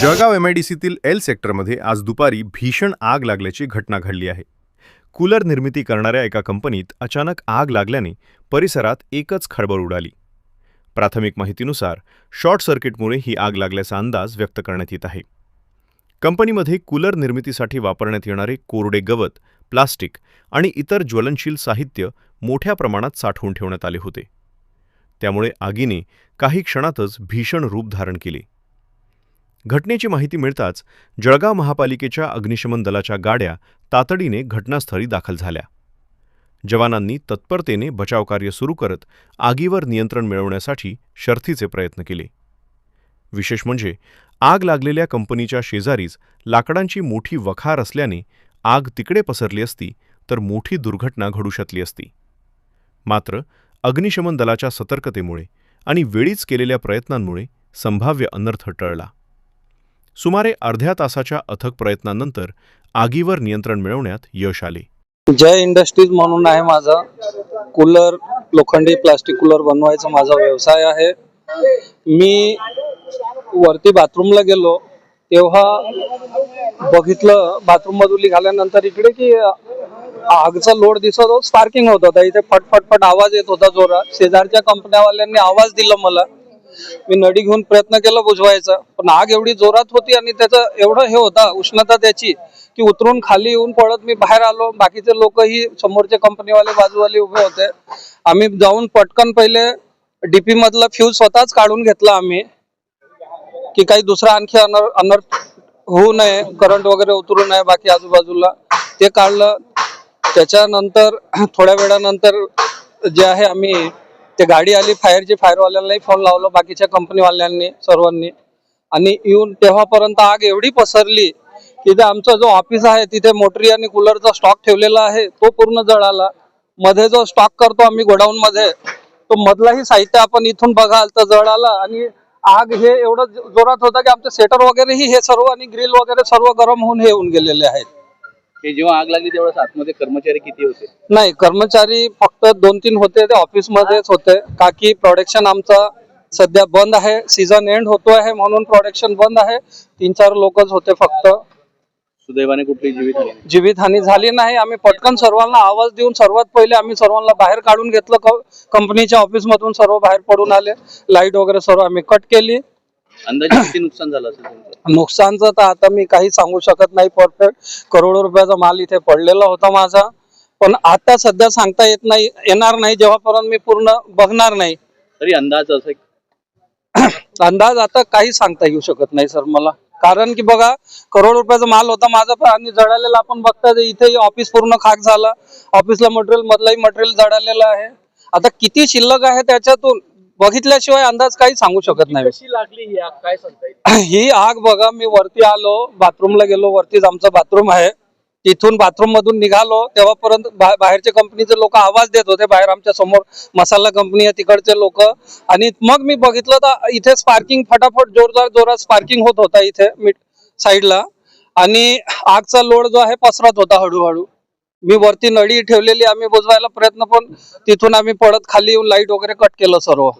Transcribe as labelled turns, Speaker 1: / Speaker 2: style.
Speaker 1: Jalgaon एमआयडीसीतील L सेक्टरमध्ये आज दुपारी भीषण आग लागल्याची घटना घडली आहे. कूलर निर्मिती करणाऱ्या एका कंपनीत अचानक आग लागल्याने परिसरात एकच खळबळ उडाली. प्राथमिक माहितीनुसार शॉर्ट सर्किटमुळे ही आग लागल्याचा अंदाज व्यक्त करण्यात येत आहे. कंपनीमध्ये कूलर निर्मितीसाठी वापरण्यात येणारे कोरडे गवत, प्लास्टिक आणि इतर ज्वलनशील साहित्य मोठ्या प्रमाणात साठवून ठेवण्यात आले होते. त्यामुळे आगीने काही क्षणातच भीषण रूप धारण केले. घटनेची माहिती मिळताच जळगाव महापालिकेच्या अग्निशमन दलाच्या गाड्या तातडीने घटनास्थळी दाखल झाल्या. जवानांनी तत्परतेने बचावकार्य सुरू करत आगीवर नियंत्रण मिळवण्यासाठी शर्थीचे प्रयत्न केले. विशेष म्हणजे आग लागलेल्या कंपनीच्या शेजारीच लाकडांची मोठी वखार असल्याने आग तिकडे पसरली असती तर मोठी दुर्घटना घडू शकली असती. मात्र अग्निशमन दलाच्या सतर्कतेमुळे आणि वेळीच केलेल्या प्रयत्नांमुळे संभाव्य अनर्थ टळला. सुमारे अर्ध्या तासाच्या अथक प्रयत्नांनंतर आगीवर नियंत्रण मिळवण्यात यश आले.
Speaker 2: जय इंडस्ट्रीज म्हणून आहे माझा. कूलर, लोखंडी प्लास्टिक कूलर बनवायचा माझा व्यवसाय आहे. मी वरती बाथरूमला गेलो तेव्हा बघितलं बाथरूम मधून निघाल्यानंतर इकडे की आगचा लोड दिसत होता, स्पार्किंग होत होता. इथे फटफटफट आवाज येत होता जोरात. शेजारच्या कंपन्यावाल्यांनी आवाज दिला मला. मी नडी घेऊन प्रयत्न केला बुझवायचा, पण आग एवढी जोरात होती आणि त्याचं एवढं हे होता उष्णता त्याची की उतरून खाली येऊन पडत मी बाहेर आलो. बाकीचे लोकही समोरचे कंपनीवाले बाजूवाले उभे होते. आम्ही जाऊन पटकन पहिले डीपी मधला फ्यूज स्वतःच काढून घेतला आम्ही, की काही दुसरा आणखी अनर्थ होऊ नये, करंट वगैरे उतरू नये बाकी आजूबाजूला. ते काढलं. त्याच्यानंतर थोड्या वेळानंतर जे आहे आम्ही ते गाडी आली फायरची, फायरवाल्यांनाही फोन लावलो, बाकीच्या कंपनीवाल्यांनी सर्वांनी, आणि येऊन तेव्हापर्यंत आग एवढी पसरली की जे आमचा जो ऑफिस आहे तिथे मोटरी आणि कूलरचा स्टॉक ठेवलेला आहे तो पूर्ण जळाला. मध्ये जो स्टॉक करतो आम्ही गोडाऊन मध्ये तो मधलाही साहित्य आपण इथून बघाल तर जळाला. आणि आग हे एवढं जोरात होता की आमचे सेटर वगैरेही हे सर्व आणि ग्रिल वगैरे सर्व गरम होऊन हे येऊन गेलेले आहेत.
Speaker 3: हे जेव्हा आग लागली तेवढ्याच आतमध्ये कर्मचारी किती होते?
Speaker 2: नाही, कर्मचारी फक्त 2-3 होते. ते ऑफिस मध्येच होते. काकी प्रोडक्शन आमचा सध्या बंद आहे, सीझन एंड होतो आहे म्हणून प्रोडक्शन बंद आहे. 3-4 लोकच होते फक्त.
Speaker 3: सुदैवाने कुठली
Speaker 2: जीवितहानी झाली नाही. आम्ही पटकन सर्वांना आवाज देऊन सर्वात पहिले आम्ही सर्वांना बाहेर काढून घेतलं. कंपनीच्या ऑफिस मधून सर्व बाहेर पडून आले. लाईट वगैरे सर्व आम्ही कट केली.
Speaker 3: अंदाजे किती नुकसान झालं असेल तुमचं?
Speaker 2: नुकसानचं तर आता मी काही सांगू शकत नाही परफेक्ट. करोडो रुपयाचा माल इथे पडलेला होता माझा, पण आता सध्या सांगता येणार नाही जेव्हापर्यंत मी पूर्ण बघणार नाही.
Speaker 3: तरी अंदाज असं
Speaker 2: अंदाज आता काही सांगता येऊ शकत नाही सर मला, कारण की बघा करोड रुपयाचा माल होता माझा पण, आणि जळालेला आपण बघता इथे ऑफिस पूर्ण खाक झाला. ऑफिसला मटेरियल मधलाही मटेरियल जळालेलं आहे. आता किती शिल्लक आहे त्याच्यातून बघितल्याशिवाय अंदाज काही सांगू शकत नाही.
Speaker 3: कशी लागली ही आग काय सांगता येईल?
Speaker 2: ही आग बघा, मी वरती आलो, बाथरूमला गेलो, वरतीच आमचं बाथरूम आहे. तिथून बाथरूम मधून निघालो तेव्हापर्यंत बाहेरच्या कंपनीचे लोक आवाज देत होते. बाहेर आमच्या समोर मसाला कंपनी आहे तिकडचे लोक. आणि मग मी बघितलं तर इथे स्पार्किंग फटाफट जोरात स्पार्किंग होत होता इथे मिड साईडला, आणि आगचा लोड जो आहे पसरत होता हळूहळू. मी वरती नळी ठेवलेली आम्ही बुजवायला प्रयत्न, पण तिथून आम्ही पडत खाली येऊन लाईट वगैरे कट केलं सर्व.